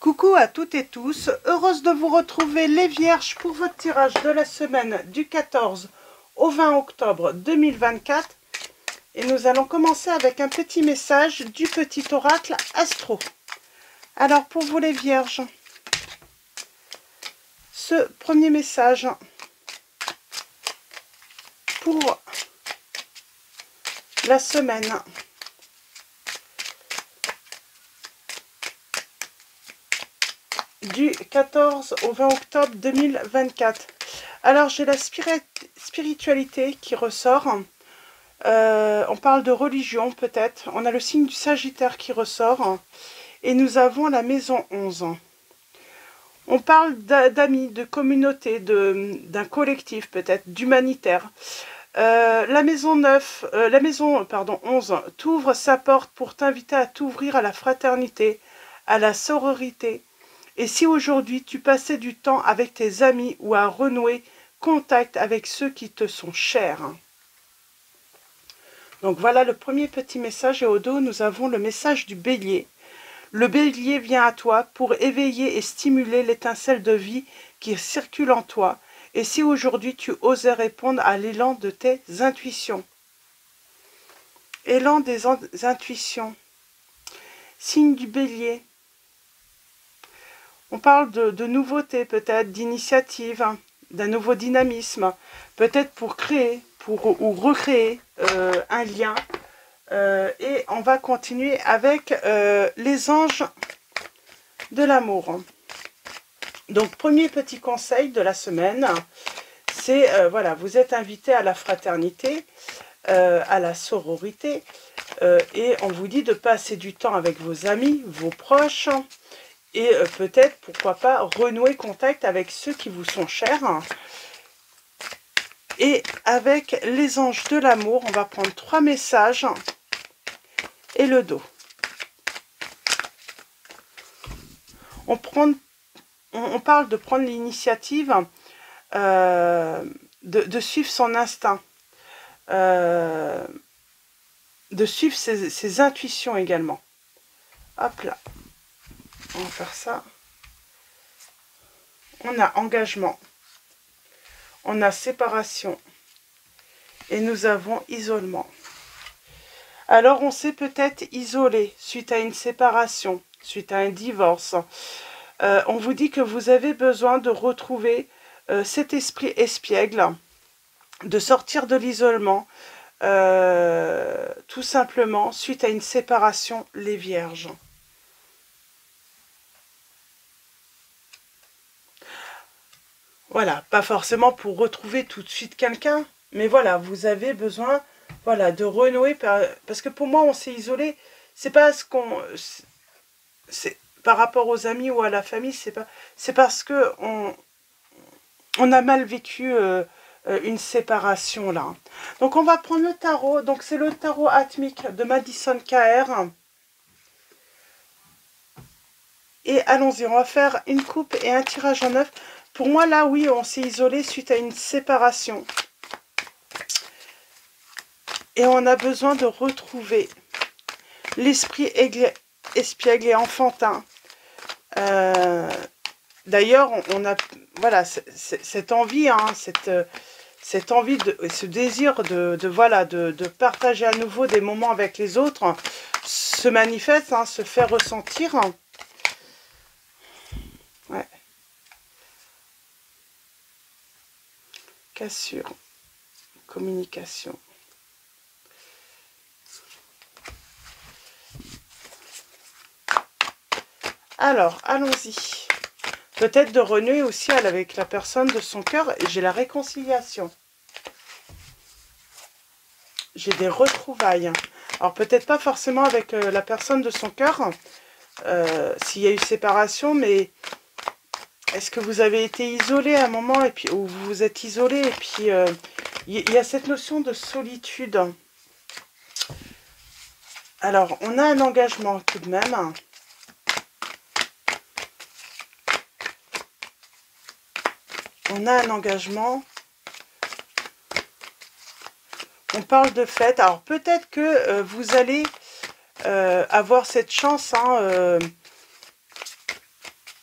Coucou à toutes et tous, heureuse de vous retrouver les Vierges pour votre tirage de la semaine du 14 au 20 octobre 2024. Et nous allons commencer avec un petit message du petit oracle Astro. Alors pour vous les Vierges, ce premier message pour la semaine du 14 au 20 octobre 2024. Alors j'ai la spiritualité qui ressort. On parle de religion peut-être. On a le signe du Sagittaire qui ressort. Et nous avons la maison 11. On parle d'amis, de communauté, d'un collectif peut-être, d'humanitaire. La maison 11 t'ouvre sa porte pour t'inviter à t'ouvrir à la fraternité, à la sororité. Et si aujourd'hui tu passais du temps avec tes amis ou à renouer contact avec ceux qui te sont chers. Donc voilà le premier petit message, et au dos nous avons le message du Bélier. Le Bélier vient à toi pour éveiller et stimuler l'étincelle de vie qui circule en toi. Et si aujourd'hui tu osais répondre à l'élan de tes intuitions. Élan des intuitions. Signe du Bélier. On parle de nouveauté peut-être, d'initiative, d'un nouveau dynamisme, peut-être pour créer ou recréer un lien. Et on va continuer avec les anges de l'amour. Donc premier petit conseil de la semaine, c'est voilà, vous êtes invité à la fraternité, à la sororité, et on vous dit de passer du temps avec vos amis, vos proches, et peut-être, pourquoi pas, renouer contact avec ceux qui vous sont chers. Et avec les anges de l'amour, on va prendre 3 messages et le dos. On parle de prendre l'initiative, de suivre son instinct, de suivre ses intuitions également. Hop là. On va faire ça. On a engagement. On a séparation. Et nous avons isolement. Alors on s'est peut-être isolé suite à une séparation, suite à un divorce. On vous dit que vous avez besoin de retrouver cet esprit espiègle, de sortir de l'isolement, tout simplement suite à une séparation, les Vierges. Voilà, pas forcément pour retrouver tout de suite quelqu'un, mais voilà, vous avez besoin, voilà, de renouer, parce que pour moi, on s'est isolé, c'est pas ce qu'on... c'est par rapport aux amis ou à la famille, c'est parce que on a mal vécu une séparation, là. Donc, on va prendre le tarot, donc c'est le tarot atmique de Madison KR. Et allons-y, on va faire une coupe et un tirage en neuf. Pour moi, là, oui, on s'est isolé suite à une séparation. Et on a besoin de retrouver l'esprit espiègle et enfantin. D'ailleurs, on a voilà, cette envie, hein, cette envie, ce désir de partager à nouveau des moments avec les autres se manifeste, hein, se fait ressentir. Ouais. Cassure, communication. Alors, allons-y. Peut-être de renouer aussi avec la personne de son cœur. Et j'ai la réconciliation. J'ai des retrouvailles. Alors, peut-être pas forcément avec la personne de son cœur, s'il y a eu séparation, mais est-ce que vous avez été isolé à un moment, et puis, ou vous vous êtes isolé, et puis il y a cette notion de solitude. Alors, on a un engagement tout de même. On a un engagement. On parle de fête. Alors, peut-être que vous allez avoir cette chance, hein,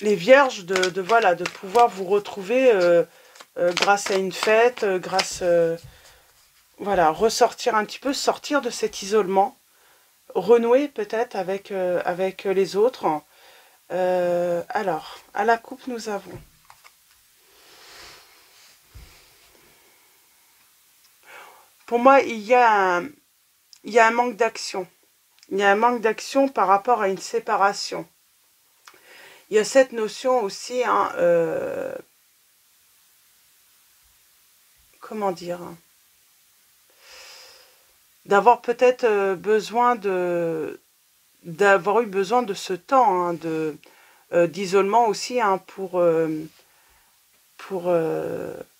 les vierges, voilà, de pouvoir vous retrouver grâce à une fête, voilà, ressortir un petit peu, sortir de cet isolement, renouer peut-être avec les autres. Alors, à la coupe, nous avons... Pour moi, il y a un manque d'action. Il y a un manque d'action par rapport à une séparation. Il y a cette notion aussi, hein, comment dire, d'avoir peut-être besoin d'avoir eu besoin de ce temps, hein, d'isolement aussi, hein, pour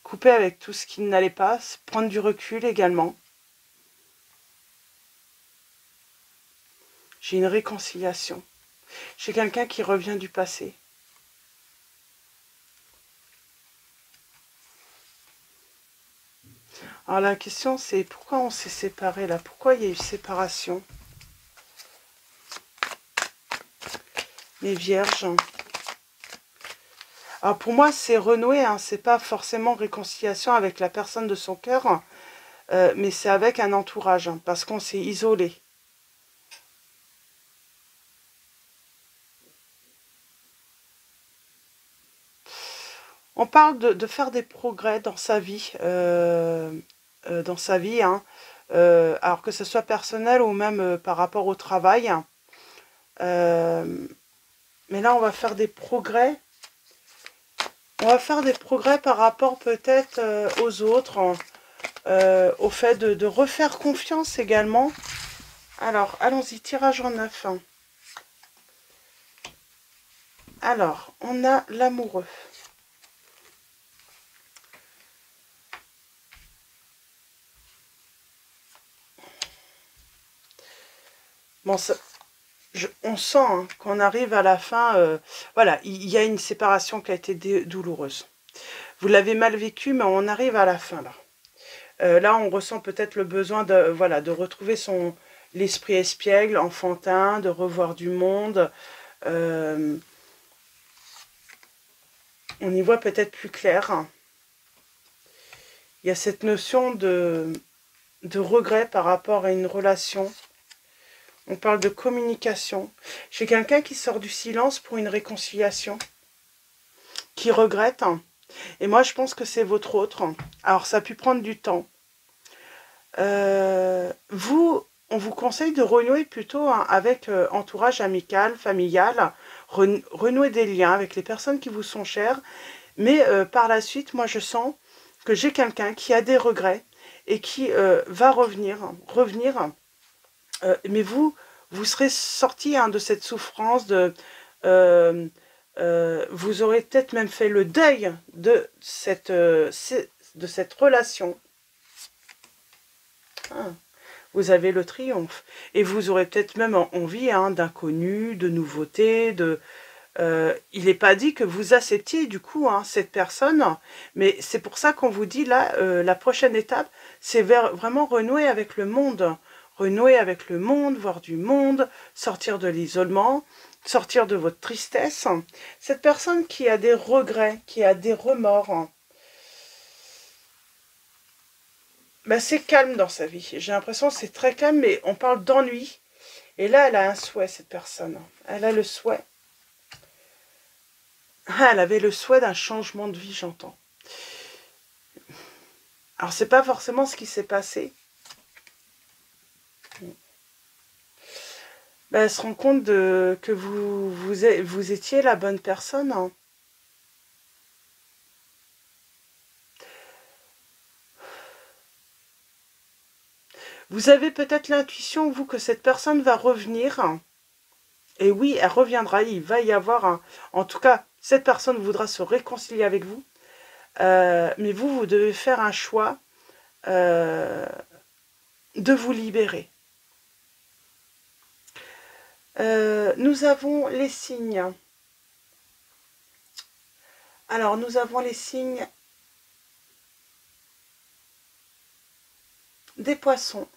couper avec tout ce qui n'allait pas, prendre du recul également. J'ai une réconciliation. J'ai quelqu'un qui revient du passé. Alors la question c'est pourquoi on s'est séparés là? Pourquoi il y a eu séparation? Les vierges. Alors pour moi c'est renouer, hein, c'est pas forcément réconciliation avec la personne de son cœur, mais c'est avec un entourage, hein, parce qu'on s'est isolé. On parle de faire des progrès dans sa vie, hein, alors que ce soit personnel ou même par rapport au travail. Mais là, on va faire des progrès. On va faire des progrès par rapport peut-être aux autres, au fait de refaire confiance également. Alors, allons-y, tirage en 9. Alors, on a l'amoureux. Bon, on sent, hein, qu'on arrive à la fin. Voilà, il y a une séparation qui a été douloureuse. Vous l'avez mal vécu, mais on arrive à la fin, là. Là, on ressent peut-être le besoin voilà, de retrouver l'esprit espiègle, enfantin, de revoir du monde. On y voit peut-être plus clair. Il y a cette notion de regret par rapport à une relation. On parle de communication. J'ai quelqu'un qui sort du silence pour une réconciliation, qui regrette. Et moi, je pense que c'est votre autre. Alors, ça a pu prendre du temps. On vous conseille de renouer plutôt, hein, avec entourage amical, familial, renouer des liens avec les personnes qui vous sont chères. Mais par la suite, moi, je sens que j'ai quelqu'un qui a des regrets et qui va revenir. Mais vous serez sorti, hein, de cette souffrance, vous aurez peut-être même fait le deuil de cette relation. Ah, vous avez le triomphe. Et vous aurez peut-être même envie, hein, d'inconnu, de nouveauté, il n'est pas dit que vous acceptiez du coup, hein, cette personne, mais c'est pour ça qu'on vous dit là, la prochaine étape, c'est vraiment renouer avec le monde. Renouer avec le monde, voir du monde, sortir de l'isolement, sortir de votre tristesse. Cette personne qui a des regrets, qui a des remords, ben c'est calme dans sa vie. J'ai l'impression que c'est très calme, mais on parle d'ennui. Et là, elle a un souhait, cette personne. Elle a le souhait. Ah, elle avait le souhait d'un changement de vie, j'entends. Alors, c'est pas forcément ce qui s'est passé. Ben, elle se rend compte que vous étiez la bonne personne, hein. Vous avez peut-être l'intuition, vous, que cette personne va revenir. Et oui, elle reviendra. Il va y avoir en tout cas, cette personne voudra se réconcilier avec vous. Mais vous devez faire un choix de vous libérer. Nous avons les signes. Alors, nous avons les signes des poissons,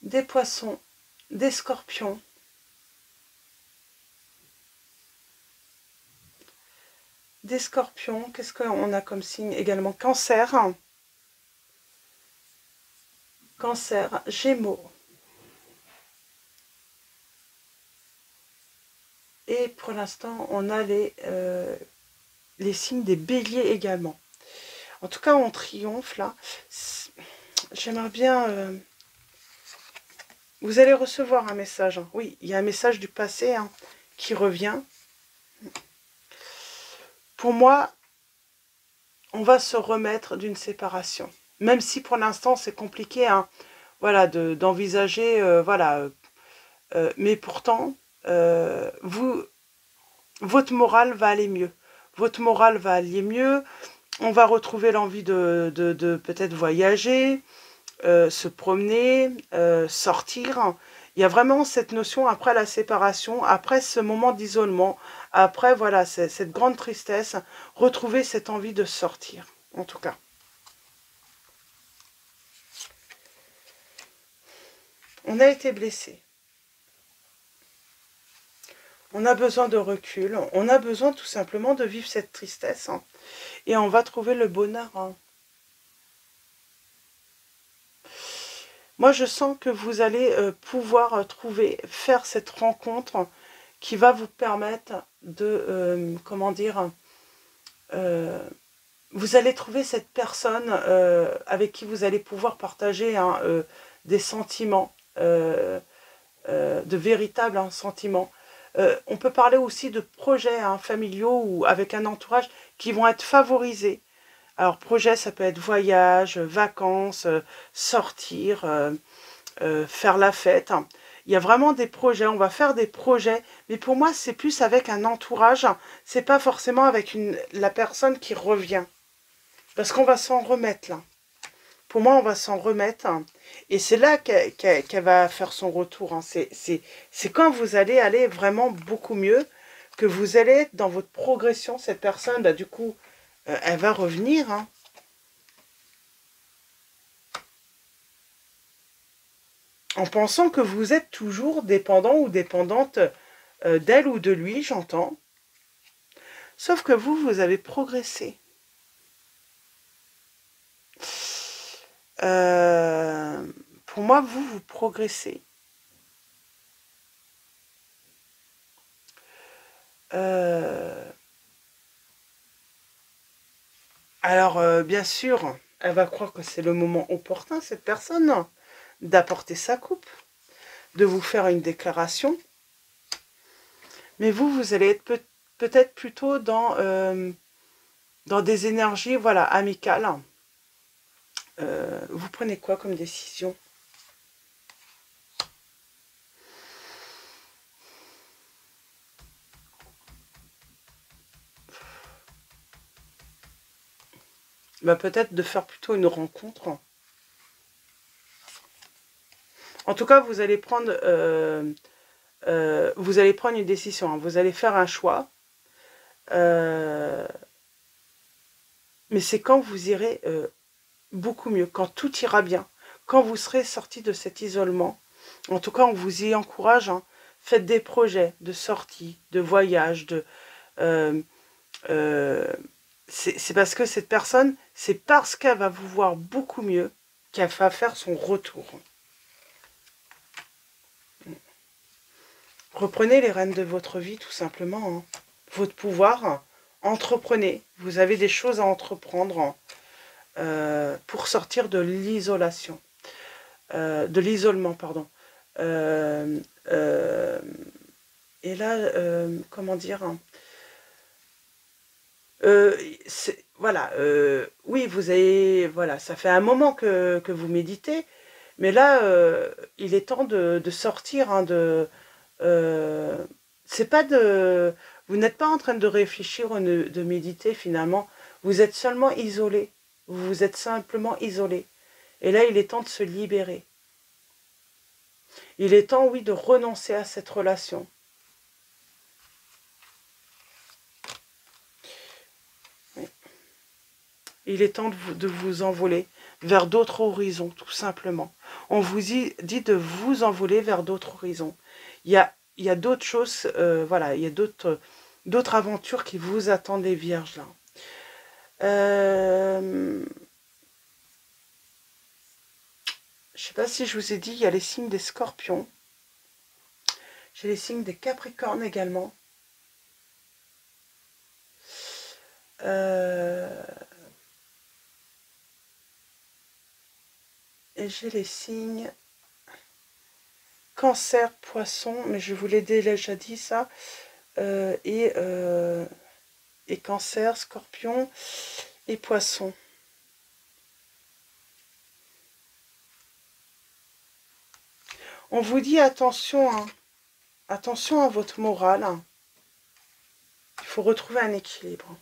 des scorpions, des scorpions. Qu'est-ce qu'on a comme signe également? Cancer. Cancer, Gémeaux. Et pour l'instant, on a les signes des béliers également. En tout cas, on triomphe là. J'aimerais bien... Vous allez recevoir un message. Hein. Oui, il y a un message du passé hein, qui revient. Pour moi, on va se remettre d'une séparation. Même si pour l'instant, c'est compliqué hein, voilà, d'envisager... voilà, mais pourtant, votre morale va aller mieux. Votre morale va aller mieux. On va retrouver l'envie de peut-être voyager, se promener, sortir. Il y a vraiment cette notion après la séparation, après ce moment d'isolement, après voilà cette grande tristesse, retrouver cette envie de sortir, en tout cas. On a été blessé. On a besoin de recul, on a besoin tout simplement de vivre cette tristesse. Hein, et on va trouver le bonheur. Hein. Moi, je sens que vous allez pouvoir faire cette rencontre qui va vous permettre de, comment dire, vous allez trouver cette personne avec qui vous allez pouvoir partager hein, des sentiments, de véritables hein, sentiments. On peut parler aussi de projets hein, familiaux ou avec un entourage qui vont être favorisés. Alors, projet, ça peut être voyage, vacances, sortir, faire la fête. Il y a vraiment des projets, on va faire des projets, mais pour moi, c'est plus avec un entourage, c'est pas forcément avec la personne qui revient. Parce qu'on va s'en remettre, là. Pour moi, on va s'en remettre, et c'est là qu'elle va faire son retour. Hein. C'est quand vous allez aller vraiment beaucoup mieux, que vous allez être dans votre progression, cette personne, bah, du coup, elle va revenir. Hein. En pensant que vous êtes toujours dépendant ou dépendante d'elle ou de lui, j'entends. Sauf que vous avez progressé. Pour moi, vous progressez. Alors, bien sûr, elle va croire que c'est le moment opportun, cette personne, d'apporter sa coupe, de vous faire une déclaration. Mais vous allez être peut-être plutôt dans des énergies voilà, amicales. Vous prenez quoi comme décision? Bah, peut-être de faire plutôt une rencontre. En tout cas, vous allez prendre une décision. Hein. Vous allez faire un choix. Mais c'est quand vous irez beaucoup mieux, quand tout ira bien, quand vous serez sorti de cet isolement. En tout cas, on vous y encourage. Hein. Faites des projets de sortie, de voyage, c'est parce que cette personne, c'est parce qu'elle va vous voir beaucoup mieux qu'elle va faire son retour. Reprenez les rênes de votre vie, tout simplement. Hein. Votre pouvoir, entreprenez. Vous avez des choses à entreprendre pour sortir de l'isolation. De l'isolement, pardon. Et là, comment dire voilà, oui, vous avez, voilà, ça fait un moment que vous méditez, mais là, il est temps de sortir, hein, c'est pas de, vous n'êtes pas en train de réfléchir ou de méditer finalement, vous êtes seulement isolé, vous êtes simplement isolé, et là, il est temps de se libérer. Il est temps, oui, de renoncer à cette relation. Il est temps de vous envoler vers d'autres horizons, tout simplement. On vous dit de vous envoler vers d'autres horizons. Il y a d'autres choses, voilà, il y a d'autres d'autres aventures qui vous attendent, les vierges, là. Je sais pas si je vous ai dit, il y a les signes des scorpions. J'ai les signes des capricornes également. Et j'ai les signes cancer, poisson, mais je vous l'ai déjà dit ça. Et cancer, scorpion et poisson. On vous dit attention, hein. Attention à votre morale. Il faut retrouver un équilibre.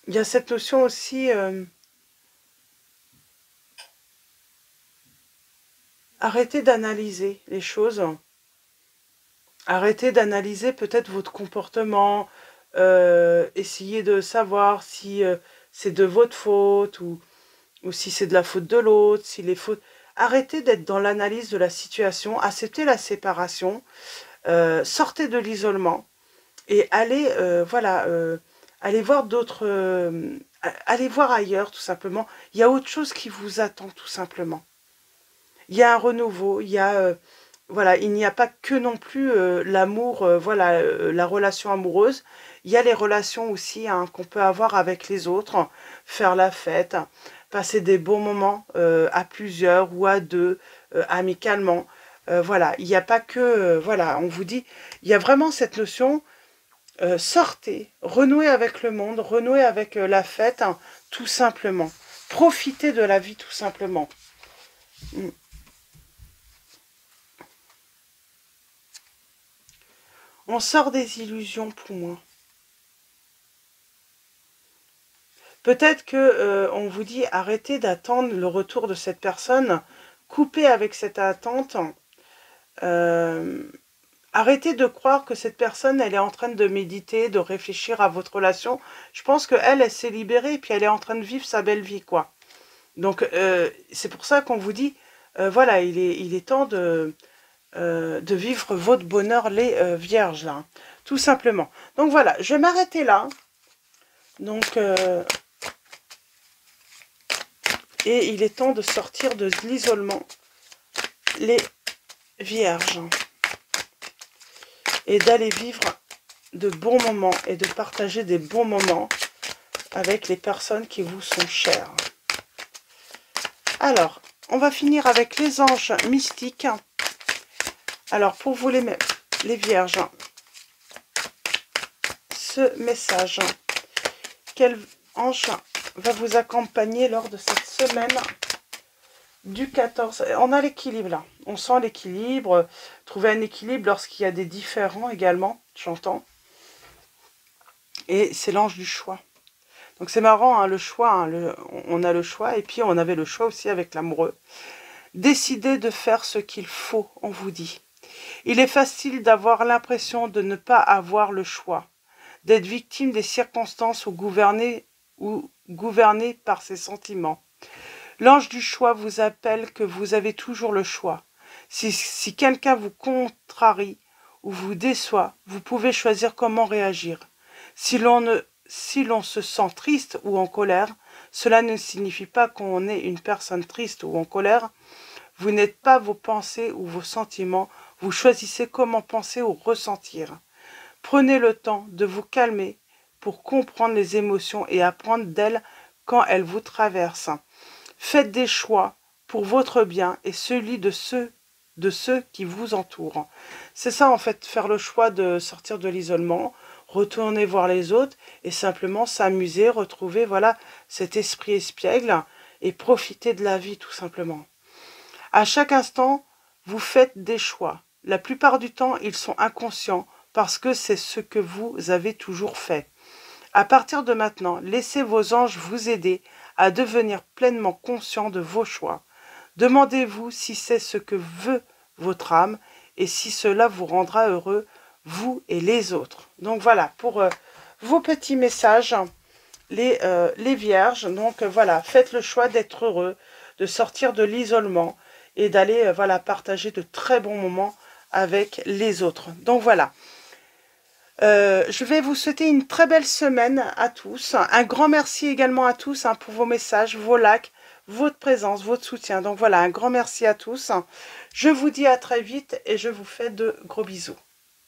Il y a cette notion aussi, arrêtez d'analyser les choses. Arrêtez d'analyser peut-être votre comportement. Essayez de savoir si c'est de votre faute ou si c'est de la faute de l'autre, si les fautes... Arrêtez d'être dans l'analyse de la situation, acceptez la séparation, sortez de l'isolement et allez, voilà, allez voir d'autres... allez voir ailleurs, tout simplement. Il y a autre chose qui vous attend, tout simplement. Il y a un renouveau, il y a... voilà, il n'y a pas que non plus l'amour, voilà, la relation amoureuse. Il y a les relations aussi, hein, qu'on peut avoir avec les autres, faire la fête, passer des bons moments à plusieurs ou à deux, amicalement. Voilà, il n'y a pas que... voilà, on vous dit, il y a vraiment cette notion, sortez, renouez avec le monde, renouez avec la fête, hein, tout simplement. Profitez de la vie, tout simplement. On sort des illusions pour moi. Peut-être que on vous dit arrêtez d'attendre le retour de cette personne, coupez avec cette attente, arrêtez de croire que cette personne elle est en train de méditer, de réfléchir à votre relation. Je pense qu'elle s'est libérée et puis elle est en train de vivre sa belle vie, quoi. Donc c'est pour ça qu'on vous dit voilà, il est temps de vivre votre bonheur, les vierges, là, tout simplement. Donc voilà, je vais m'arrêter là. Donc et il est temps de sortir de l'isolement, les vierges, et d'aller vivre de bons moments et de partager des bons moments avec les personnes qui vous sont chères. Alors, on va finir avec les anges mystiques. Alors, pour vous les vierges, ce message, quel ange va vous accompagner lors de cette semaine du 14. On a l'équilibre là, on sent l'équilibre, trouver un équilibre lorsqu'il y a des différends également, j'entends. Et c'est l'ange du choix. Donc c'est marrant, hein, le choix, hein, on a le choix, et puis on avait le choix aussi avec l'amoureux. Décidez de faire ce qu'il faut, on vous dit. Il est facile d'avoir l'impression de ne pas avoir le choix, d'être victime des circonstances ou gouverné par ses sentiments. L'ange du choix vous appelle que vous avez toujours le choix. Si quelqu'un vous contrarie ou vous déçoit, vous pouvez choisir comment réagir. Si l'on se sent triste ou en colère, cela ne signifie pas qu'on est une personne triste ou en colère. Vous n'êtes pas vos pensées ou vos sentiments, vous choisissez comment penser ou ressentir. Prenez le temps de vous calmer pour comprendre les émotions et apprendre d'elles quand elles vous traversent. Faites des choix pour votre bien et celui de ceux qui vous entourent. C'est ça en fait, faire le choix de sortir de l'isolement, retourner voir les autres et simplement s'amuser, retrouver voilà cet esprit espiègle et profiter de la vie tout simplement. À chaque instant, vous faites des choix. La plupart du temps, ils sont inconscients parce que c'est ce que vous avez toujours fait. À partir de maintenant, laissez vos anges vous aider à devenir pleinement conscient de vos choix. Demandez-vous si c'est ce que veut votre âme et si cela vous rendra heureux, vous et les autres. Donc voilà, pour vos petits messages, les vierges. Donc voilà, faites le choix d'être heureux, de sortir de l'isolement et d'aller voilà, partager de très bons moments avec les autres. Donc voilà. Je vais vous souhaiter une très belle semaine à tous. Un grand merci également à tous hein, pour vos messages, vos likes, votre présence, votre soutien. Donc voilà, un grand merci à tous. Je vous dis à très vite et je vous fais de gros bisous.